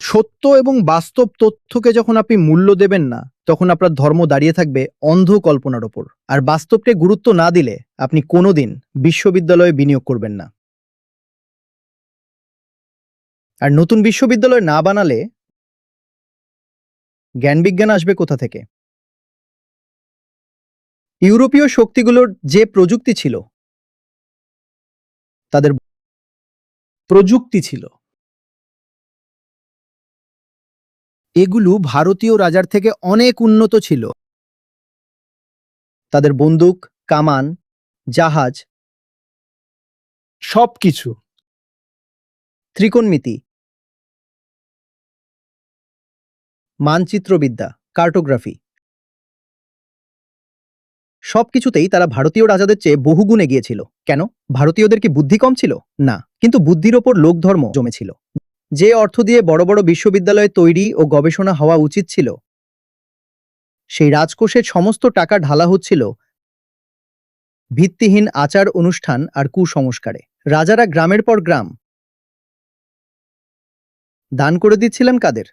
সত্য এবং বাস্তব তথ্যকে যখন আপনি মূল্য দেবেন না, তখন আপনার ধর্ম দাঁড়িয়ে থাকবে অন্ধ কল্পনার ওপর। আর বাস্তবকে গুরুত্ব না দিলে আপনি কোনোদিন বিশ্ববিদ্যালয়ে বিনিয়োগ করবেন না। আর নতুন বিশ্ববিদ্যালয় না বানালে জ্ঞান বিজ্ঞান আসবে কোথা থেকে? ইউরোপীয় শক্তিগুলোর যে প্রযুক্তি ছিল, তাদের প্রযুক্তি ছিল, এগুলো ভারতীয় রাজার থেকে অনেক উন্নত ছিল। তাদের বন্দুক, কামান, জাহাজ, সবকিছু, ত্রিকোণমিতি, মানচিত্রবিদ্যা, কার্টোগ্রাফি, সবকিছুতেই তারা ভারতীয় রাজাদের চেয়ে বহুগুণ এগিয়ে ছিল। কেন? ভারতীয়দের কি বুদ্ধি কম ছিল? না, কিন্তু বুদ্ধির ওপর লোকধর্ম জমেছিল। যে অর্থ দিয়ে বড় বড় বিশ্ববিদ্যালয় তৈরি ও গবেষণা হওয়া উচিত ছিল, সেই রাজকোষের সমস্ত টাকা ঢালা হচ্ছিল ভিত্তিহীন আচার অনুষ্ঠান আর কুসংস্কারে। রাজারা গ্রামের পর গ্রাম দান করে দিচ্ছিলেন কাদের?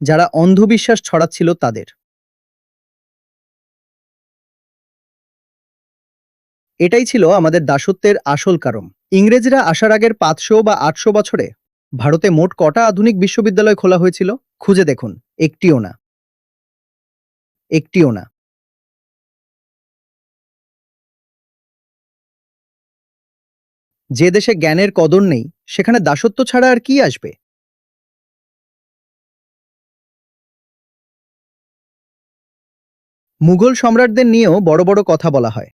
যারা অন্ধবিশ্বাস ছড়াচ্ছিল তাদের। এটাই ছিল আমাদের দাসত্বের আসল কারণ। ইংরেজরা আসার আগের 500 বা 800 বছরে ভারতে মোট কটা আধুনিক বিশ্ববিদ্যালয় খোলা হয়েছিল? খুঁজে দেখুন, একটিও না, একটিও না। যে দেশে জ্ঞানের কদর নেই, সেখানে দাসত্ব ছাড়া আর কি আসবে? মুঘল সম্রাটদের নিয়েও বড় বড় কথা বলা হয়।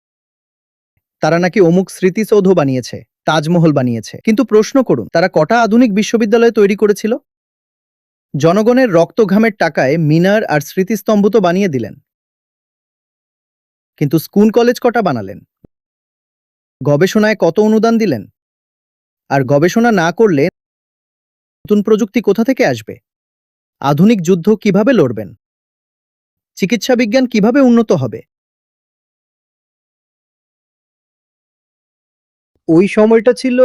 তারা নাকি অমুক স্মৃতিসৌধ বানিয়েছে, তাজমহল বানিয়েছে। কিন্তু প্রশ্ন করুন, তারা কটা আধুনিক বিশ্ববিদ্যালয় তৈরি করেছিল? জনগণের রক্ত ঘামের টাকায় মিনার আর স্মৃতিস্তম্ভ তো বানিয়ে দিলেন, কিন্তু স্কুল কলেজ কটা বানালেন? গবেষণায় কত অনুদান দিলেন? আর গবেষণা না করলে নতুন প্রযুক্তি কোথা থেকে আসবে? আধুনিক যুদ্ধ কিভাবে লড়বেন? চিকিৎসা বিজ্ঞান কিভাবে উন্নত হবে? ওই সময়টা ছিল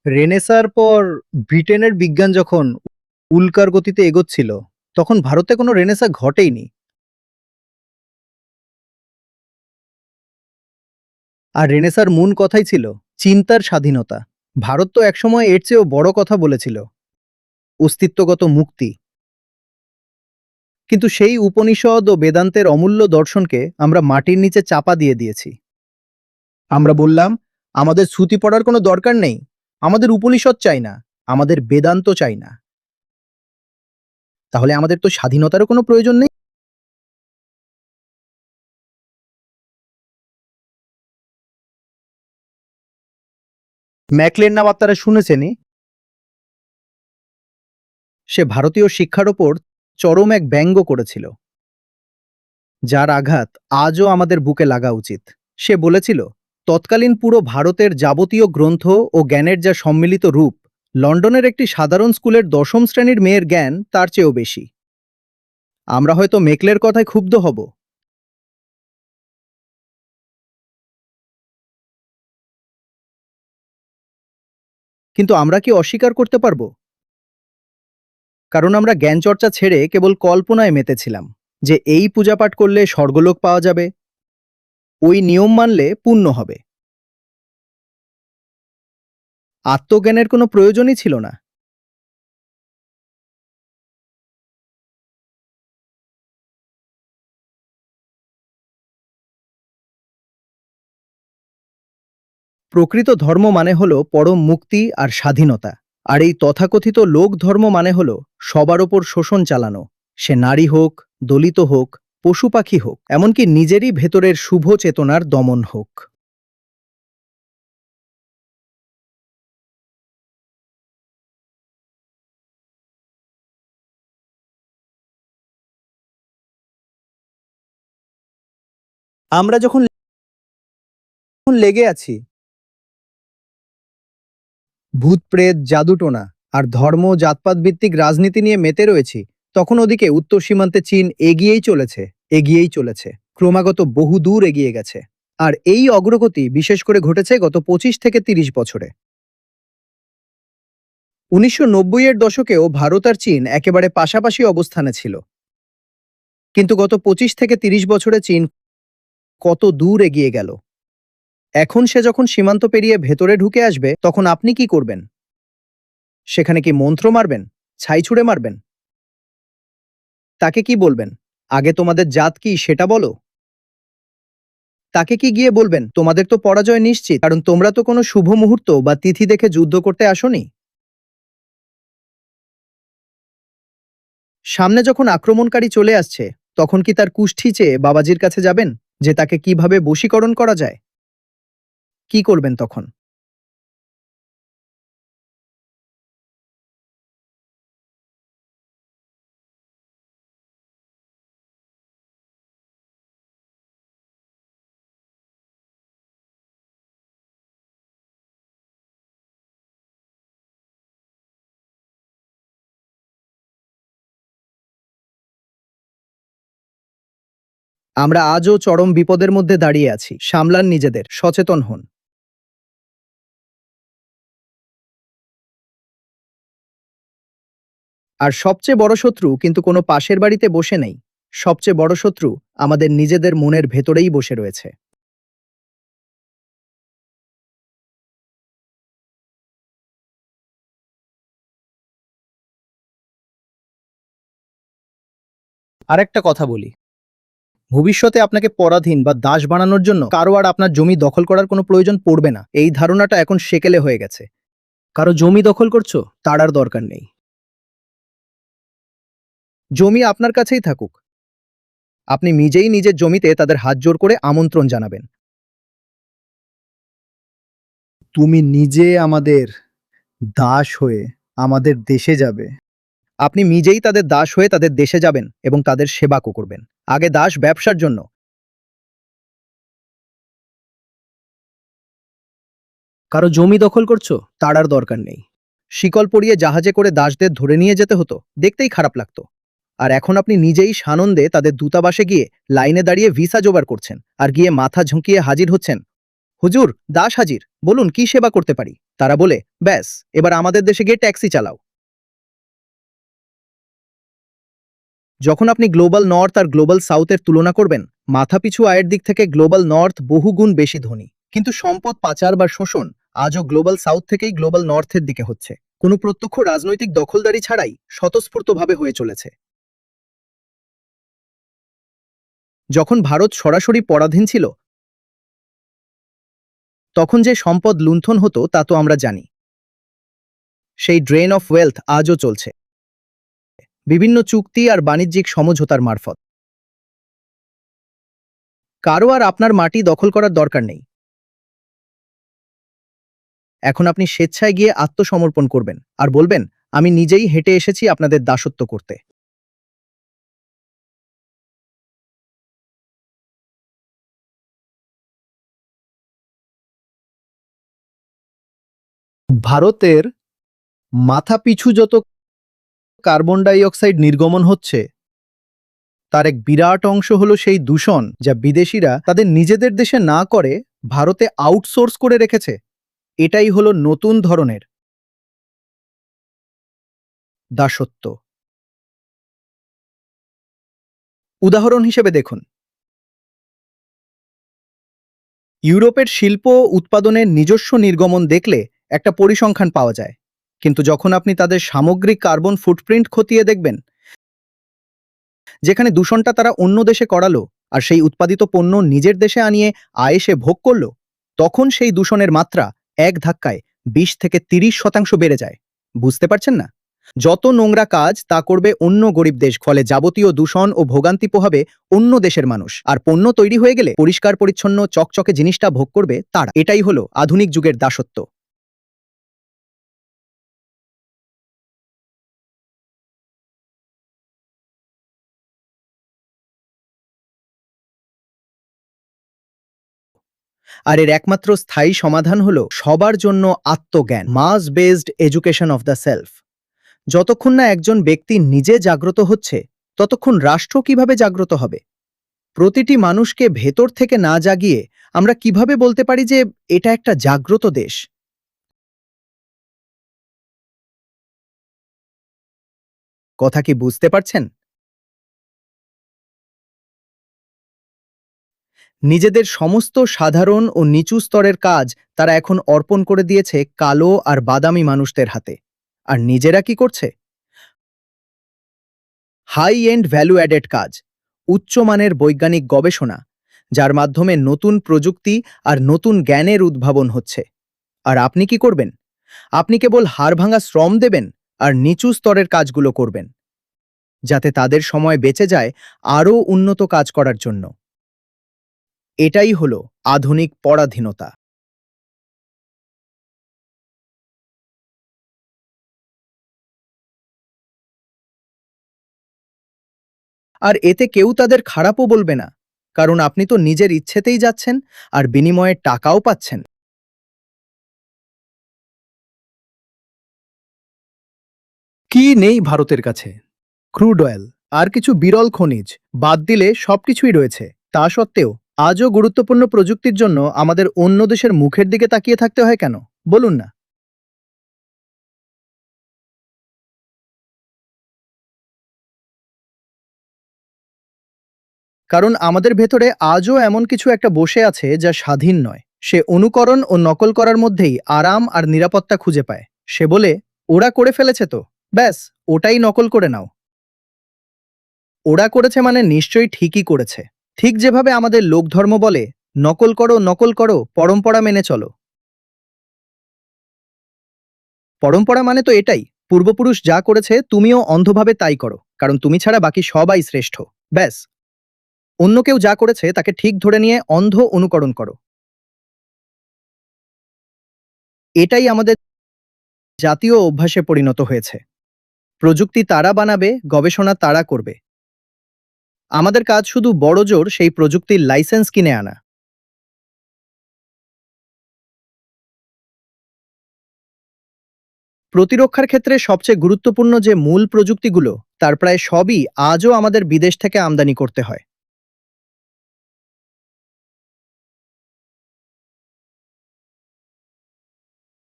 রেনেসার পর ব্রিটেনের বিজ্ঞান যখন উল্কার গতিতে এগোচ্ছিল, তখন ভারতে কোনো রেনেসা ঘটেইনি। আর রেনেসার মূল কথাই ছিল চিন্তার স্বাধীনতা। ভারত তো একসময় এর চেয়েও বড় কথা বলেছিল, অস্তিত্বগত মুক্তি। কিন্তু সেই উপনিষদ ও বেদান্তের অমূল্য দর্শনকে আমরা মাটির নিচে চাপা দিয়ে দিয়েছি। আমরা বললাম, আমাদের শ্রুতি পড়ার কোনো দরকার নেই, আমাদের উপনিষদ চাই না, আমাদের বেদান্ত চাই না। তাহলে আমাদের তো স্বাধীনতারও কোনো প্রয়োজন নেই। ম্যাকলের নাম আপনারা শুনেছেনই। সে ভারতীয় শিক্ষার ওপর চরম এক ব্যঙ্গ করেছিল, যার আঘাত আজও আমাদের বুকে লাগা উচিত। সে বলেছিল, তৎকালীন পুরো ভারতের যাবতীয় গ্রন্থ ও জ্ঞানের যা সম্মিলিত রূপ, লন্ডনের একটি সাধারণ স্কুলের 10ম শ্রেণীর মেয়ের জ্ঞান তার চেয়েও বেশি। আমরা হয়তো মেকলের কথায় ক্ষুব্ধ হব, কিন্তু আমরা কি অস্বীকার করতে পারব? কারণ আমরা জ্ঞান চর্চা ছেড়ে কেবল কল্পনায় মেতেছিলাম যে এই পূজাপাঠ করলে স্বর্গলোক পাওয়া যাবে, ওই নিয়ম মানলে পুণ্য হবে। আত্মজ্ঞানের কোনো প্রয়োজনই ছিল না। প্রকৃত ধর্ম মানে হলো পরম মুক্তি আর স্বাধীনতা। আর এই তথাকথিত লোক ধর্ম মানে হলো সবার ওপর শোষণ চালানো, সে নারী হোক, দলিত হোক, পশু পাখি হোক, এমনকি নিজেরই ভেতরের শুভ চেতনার দমন হোক। আমরা যখন লেগে আছি ভূত প্রেত, জাদুটোনা আর ধর্ম জাতপাত ভিত্তিক রাজনীতি নিয়ে মেতে রয়েছি, তখন ওদিকে উত্তর সীমান্তে চীন এগিয়েই চলেছে, এগিয়েই চলেছে, ক্রমাগত বহুদূর এগিয়ে গেছে। আর এই অগ্রগতি বিশেষ করে ঘটেছে গত 25 থেকে 30 বছরে। 1990-এর দশকেও ভারত আর চীন একেবারে পাশাপাশি অবস্থানে ছিল, কিন্তু গত 25 থেকে 30 বছরে চীন কত দূর এগিয়ে গেল। এখন সে যখন সীমান্ত পেরিয়ে ভেতরে ঢুকে আসবে, তখন আপনি কি করবেন? সেখানে কি মন্ত্র মারবেন, ছাই ছুঁড়ে মারবেন? তাকে কি বলবেন, আগে তোমাদের জাত কি সেটা বলো? তাকে কি গিয়ে বলবেন, তোমাদের তো পরাজয় নিশ্চিত, কারণ তোমরা তো কোনো শুভ মুহূর্ত বা তিথি দেখে যুদ্ধ করতে আসোনি? সামনে যখন আক্রমণকারী চলে আসছে, তখন কি তার কুষ্ঠি চেয়ে বাবাজির কাছে যাবেন, যে তাকে কিভাবে বশীকরণ করা যায়? কি করবেন তখন? আমরা আজও চরম বিপদের মধ্যে দাঁড়িয়ে আছি। সামলান নিজেদের, সচেতন হন। আর সবচেয়ে বড় শত্রু কিন্তু কোনো পাশের বাড়িতে বসে নেই। সবচেয়ে বড় শত্রু আমাদের নিজেদের মনের ভেতরেই বসে রয়েছে। আরেকটা কথা বলি, ভবিষ্যতে আপনাকে পরাধীন বা দাস বানানোর জন্য কারো আর আপনার জমি দখল করার কোনো প্রয়োজন পড়বে না। এই ধারণাটা এখন সেকেলে হয়ে গেছে। কারো জমি দখল করছো, তার আর দরকার নেই। জমি আপনার কাছেই থাকুক। আপনি নিজেই নিজের জমিতে তাদের হাত জোর করে আমন্ত্রণ জানাবেন, তুমি নিজে আমাদের দাস হয়ে আমাদের দেশে যাবে। আপনি নিজেই তাদের দাস হয়ে তাদের দেশে যাবেন এবং তাদের সেবা করবেন। আগে দাস ব্যবসার জন্য। কারো জমি দখল করছো, তার আর দরকার নেই। শিকল পরিয়ে জাহাজে করে দাসদের ধরে নিয়ে যেতে হতো, দেখতেই খারাপ লাগতো। আর এখন আপনি নিজেই সানন্দে তাদের দূতাবাসে গিয়ে লাইনে দাঁড়িয়ে ভিসা জোগাড় করছেন, আর গিয়ে মাথা ঝুঁকিয়ে হাজির হচ্ছেন, হুজুর দাস হাজির, বলুন কি সেবা করতে পারি। তারা বলে, ব্যাস, এবার আমাদের দেশে গিয়ে ট্যাক্সি চালাও। যখন আপনি গ্লোবাল নর্থ আর গ্লোবাল সাউথের তুলনা করবেন, মাথাপিছু আয়ের দিক থেকে গ্লোবাল নর্থ বহুগুণ বেশি ধনী, কিন্তু সম্পদ পাচার বা শোষণ আজও গ্লোবাল সাউথ থেকেই গ্লোবাল নর্থের দিকে হচ্ছে, কোনো প্রত্যক্ষ রাজনৈতিক দখলদারি ছাড়াই স্বতঃস্ফূর্তভাবে হয়ে চলেছে। যখন ভারত সরাসরি পরাধীন ছিল, তখন যে সম্পদ লুণ্ঠন হতো তা তো আমরা জানি। সেই ড্রেন অফ ওয়েলথ আজও চলছে, বিভিন্ন চুক্তি আর বাণিজ্যিক সমঝোতার মারফত। কারো আর আপনার মাটি দখল করার দরকার নেই। এখন আপনি স্বেচ্ছায় গিয়ে আত্মসমর্পণ করবেন আর বলবেন, আমি নিজেই হেঁটে এসেছি আপনাদের দাসত্ব করতে। ভারতের মাথাপিছু যত কার্বন ডাই অক্সাইড নির্গমন হচ্ছে, তার এক বিরাট অংশ হলো সেই দূষণ যা বিদেশিরা তাদের নিজেদের দেশে না করে ভারতে আউটসোর্স করে রেখেছে। এটাই হলো নতুন ধরনের দাসত্ব। উদাহরণ হিসেবে দেখুন, ইউরোপের শিল্প উৎপাদনের নিজস্ব নির্গমন দেখলে একটা পরিসংখ্যান পাওয়া যায়, কিন্তু যখন আপনি তাদের সামগ্রিক কার্বন ফুটপ্রিন্ট খতিয়ে দেখবেন, যেখানে দূষণটা তারা অন্য দেশে করালো আর সেই উৎপাদিত পণ্য নিজের দেশে আনিয়ে আয়েসে ভোগ করলো, তখন সেই দূষণের মাত্রা এক ধাক্কায় 20 থেকে 30% বেড়ে যায়। বুঝতে পারছেন না? যত নোংরা কাজ তা করবে অন্য গরিব দেশ, ফলে যাবতীয় দূষণ ও ভোগান্তি পোহাবে অন্য দেশের মানুষ, আর পণ্য তৈরি হয়ে গেলে পরিষ্কার পরিচ্ছন্ন চকচকে জিনিসটা ভোগ করবে তারা। এটাই হলো আধুনিক যুগের দাসত্ব। আর এর একমাত্র স্থায়ী সমাধান হলো সবার জন্য আত্মজ্ঞান, mass based education of the self. যতক্ষণ না একজন ব্যক্তি নিজে জাগ্রত হচ্ছে, ততক্ষণ রাষ্ট্র কিভাবে জাগ্রত হবে? প্রতিটি মানুষকে ভেতর থেকে না জাগিয়ে আমরা কিভাবে বলতে পারি যে এটা একটা জাগ্রত দেশ? কথা কি বুঝতে পারছেন? নিজেদের সমস্ত সাধারণ ও নিচু স্তরের কাজ তারা এখন অর্পণ করে দিয়েছে কালো আর বাদামি মানুষদের হাতে। আর নিজেরা কি করছে? হাই এন্ড ভ্যালু অ্যাডেড কাজ, উচ্চমানের বৈজ্ঞানিক গবেষণা, যার মাধ্যমে নতুন প্রযুক্তি আর নতুন জ্ঞানের উদ্ভাবন হচ্ছে। আর আপনি কি করবেন? আপনি কেবল হাড়ভাঙা শ্রম দেবেন আর নিচু স্তরের কাজগুলো করবেন, যাতে তাদের সময় বেঁচে যায় আরও উন্নত কাজ করার জন্য। এটাই হলো আধুনিক পরাধীনতা। আর এতে কেউ তাদের খারাপও বলবে না, কারণ আপনি তো নিজের ইচ্ছেতেই যাচ্ছেন আর বিনিময়ে টাকাও পাচ্ছেন। কি নেই ভারতের কাছে? ক্রুড অয়েল আর কিছু বিরল খনিজ, বাদ দিলে সবকিছুই রয়েছে। তা সত্ত্বেও আজও গুরুত্বপূর্ণ প্রযুক্তির জন্য আমাদের অন্য দেশের মুখের দিকে তাকিয়ে থাকতে হয় কেন, বলুন না? কারণ আমাদের ভেতরে আজও এমন কিছু একটা বসে আছে যা স্বাধীন নয়। সে অনুকরণ ও নকল করার মধ্যেই আরাম আর নিরাপত্তা খুঁজে পায়। সে বলে, ওরা করে ফেলেছে তো, ব্যাস ওটাই নকল করে নাও। ওরা করেছে মানে নিশ্চয়ই ঠিকই করেছে। ঠিক যেভাবে আমাদের লোকধর্ম বলে, নকল করো, পরম্পরা মেনে চলো। পরম্পরা মানে তো এটাই, পূর্বপুরুষ যা করেছে তুমিও অন্ধভাবে তাই করো, কারণ তুমি ছাড়া বাকি সবাই শ্রেষ্ঠ। ব্যাস, অন্য কেউ যা করেছে তাকে ঠিক ধরে নিয়ে অন্ধ অনুকরণ করো। এটাই আমাদের জাতীয় অভ্যাসে পরিণত হয়েছে। প্রযুক্তি তারা বানাবে, গবেষণা তারা করবে। আমাদের কাজ শুধু বড়জোর সেই প্রযুক্তির লাইসেন্স কিনে আনা। প্রতিরক্ষার ক্ষেত্রে সবচেয়ে গুরুত্বপূর্ণ যে মূল প্রযুক্তিগুলো, তার প্রায় সবই আজও আমাদের বিদেশ থেকে আমদানি করতে হয়।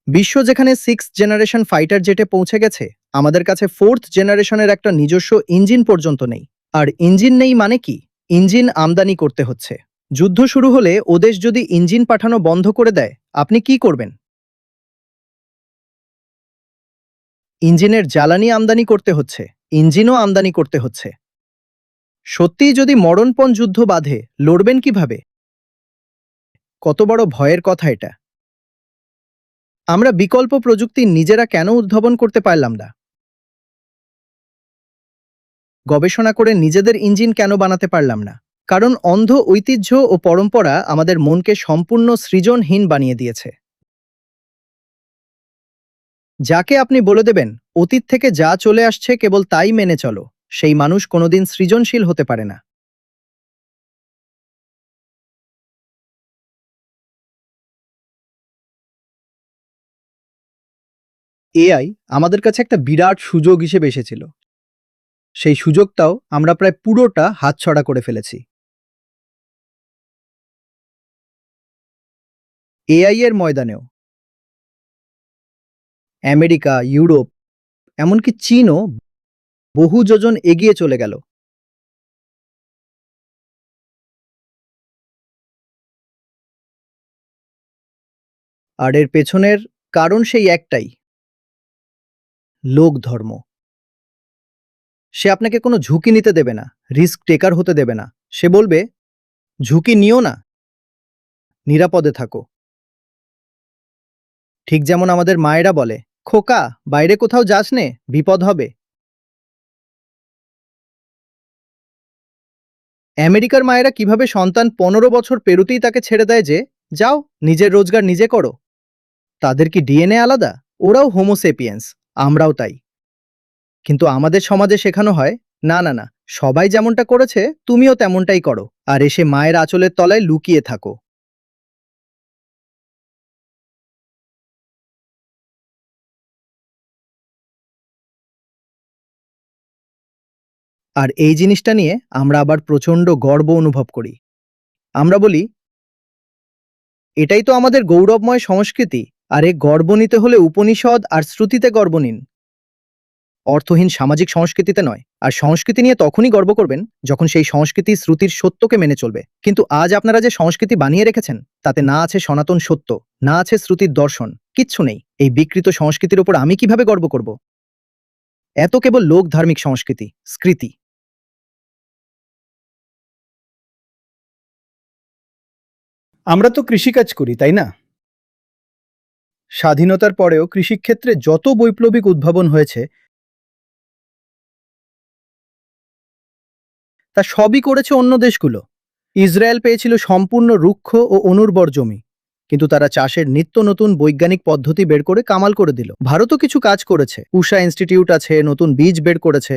বিশ্ব যেখানে সিক্স জেনারেশন ফাইটার জেটে পৌঁছে গেছে, আমাদের কাছে ফোর্থ জেনারেশনের একটা নিজস্ব ইঞ্জিন পর্যন্ত নেই। আর ইঞ্জিন নেই মানে কি? ইঞ্জিন আমদানি করতে হচ্ছে। যুদ্ধ শুরু হলে ওদেশ যদি ইঞ্জিন পাঠানো বন্ধ করে দেয়, আপনি কি করবেন? ইঞ্জিনের জ্বালানি আমদানি করতে হচ্ছে, ইঞ্জিনও আমদানি করতে হচ্ছে। সত্যিই যদি মরণপণ যুদ্ধ বাধে, লড়বেন কিভাবে? কত বড় ভয়ের কথা এটা! আমরা বিকল্প প্রযুক্তি নিজেরা কেন উদ্ভাবন করতে পারলাম না? গবেষণা করে নিজেদের ইঞ্জিন কেন বানাতে পারলাম না? কারণ অন্ধ ঐতিহ্য ও পরম্পরা আমাদের মনকে সম্পূর্ণ সৃজনহীন বানিয়ে দিয়েছে। যাকে আপনি বলে দেবেন অতীত থেকে যা চলে আসছে কেবল তাই মেনে চলো, সেই মানুষ কোনোদিন সৃজনশীল হতে পারে না। এআই আমাদের কাছে একটা বিরাট সুযোগ হিসেবে এসেছিল। সেই সুযোগটাও আমরা প্রায় পুরোটা হাতছাড়া করে ফেলেছি। এআই এর ময়দানেও আমেরিকা, ইউরোপ, এমনকি চীনও বহু যোজন এগিয়ে চলে গেল। আর এর পেছনের কারণ সেই একটাই, লোক ধর্ম। সে আপনাকে কোনো ঝুঁকি নিতে দেবে না, রিস্ক টেকার হতে দেবে না। সে বলবে, ঝুঁকি নিও না, নিরাপদে থাকো। ঠিক যেমন আমাদের মায়েরা বলে, খোকা বাইরে কোথাও যাস নে, বিপদ হবে। আমেরিকার মায়েরা কিভাবে সন্তান 15 বছর পেরুতেই তাকে ছেড়ে দেয় যে, যাও নিজের রোজগার নিজে করো। তাদের কি ডিএনএ আলাদা? ওরাও হোমোসেপিয়েন্স, আমরাও তাই। কিন্তু আমাদের সমাজে শেখানো হয়, না না না, সবাই যেমনটা করেছে তুমিও তেমনটাই করো, আর এসে মায়ের আঁচলের তলায় লুকিয়ে থাকো। আর এই জিনিসটা নিয়ে আমরা আবার প্রচণ্ড গর্ব অনুভব করি। আমরা বলি, এটাই তো আমাদের গৌরবময় সংস্কৃতি। আরে গর্ব নিতে হলে উপনিষদ আর শ্রুতিতে গর্ব নিন। অর্থহীন সামাজিক সংস্কৃতিতে নয়। আর সংস্কৃতি নিয়ে তখনই গর্ব করবেন যখন সেই সংস্কৃতি শ্রুতির সত্যকে মেনে চলবে। কিন্তু আজ আপনারা যে সংস্কৃতি বানিয়ে রেখেছেন তাতে না আছে সনাতন সত্য, না আছে শ্রুতির দর্শন, কিচ্ছু নেই। এই বিকৃত সংস্কৃতির উপর আমি কিভাবে গর্ব করব? এত কেবল লোক ধার্মিক সংস্কৃতি, স্মৃতি। আমরা তো কৃষিকাজ করি, তাই না? স্বাধীনতার পরেও কৃষিক্ষেত্রে যত বৈপ্লবিক উদ্ভাবন হয়েছে তা সবই করেছে অন্য দেশগুলো। ইসরায়েল পেয়েছিল সম্পূর্ণ রুক্ষ ও অনুর্বর জমি, কিন্তু তারা চাষের নিত্য নতুন বৈজ্ঞানিক পদ্ধতি বের করে কামাল করে দিল। ভারতও কিছু কাজ করেছে, উষা ইনস্টিটিউট আছে, নতুন বীজ বের করেছে।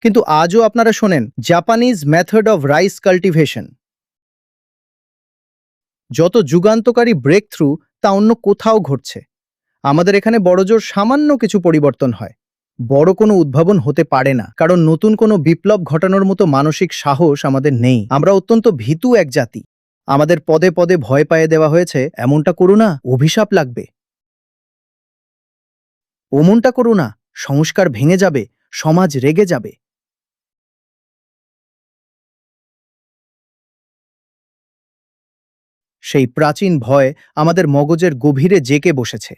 কিন্তু আজও আপনারা শোনেন Japanese method of rice cultivation. যত যুগান্তকারী ব্রেক থ্রু তা অন্য কোথাও ঘটছে। আমাদের এখানে বড়জোর সামান্য কিছু পরিবর্তন হয়, বড় কোনো উদ্ভাবন হতে পারে না, কারণ নতুন কোনো বিপ্লব ঘটানোর মতো মানসিক সাহস আমাদের নেই। আমরা অত্যন্ত ভীতু এক জাতি। আমাদের পদে পদে ভয় পাইয়ে দেওয়া হয়েছে, এমনটা করো না, অভিশাপ লাগবে, ওমনটা করো না, সংস্কার ভেঙে যাবে, সমাজ রেগে যাবে। সেই প্রাচীন ভয় আমাদের মগজের গভীরে জেঁকে বসেছে।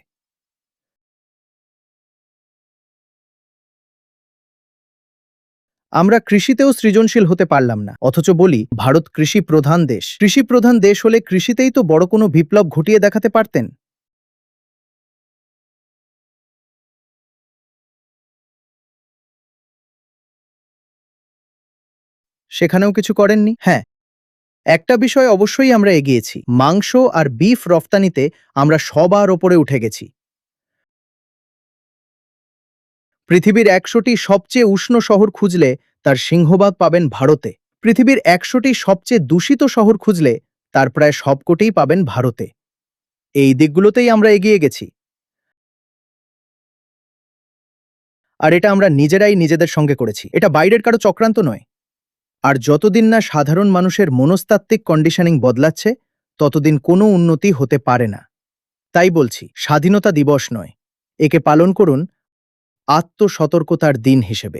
আমরা কৃষিতেও সৃজনশীল হতে পারলাম না, অথচ বলি ভারত কৃষি প্রধান দেশ। কৃষি প্রধান দেশ হলে কৃষিতেই তো বড় কোনো বিপ্লব ঘটিয়ে দেখাতে পারতেন। সেখানেও কিছু করেননি। হ্যাঁ, একটা বিষয় অবশ্যই আমরা এগিয়েছি, মাংস আর বিফ রফতানিতে আমরা সবার ওপরে উঠে গেছি। পৃথিবীর ১০০টি সবচেয়ে উষ্ণ শহর খুঁজলে তার সিংহভাগ পাবেন ভারতে। পৃথিবীর ১০০টি সবচেয়ে দূষিত শহর খুঁজলে তার প্রায় সবকটিই পাবেন ভারতে। এই দিকগুলোতেই আমরা এগিয়ে গেছি। আর এটা আমরা নিজেরাই নিজেদের সঙ্গে করেছি, এটা বাইরের কারো চক্রান্ত নয়। আর যতদিন না সাধারণ মানুষের মনস্তাত্ত্বিক কন্ডিশনিং বদলাচ্ছে ততদিন কোনো উন্নতি হতে পারে না। তাই বলছি, স্বাধীনতা দিবস নয়, একে পালন করুন আত্মসতর্কতার দিন হিসেবে।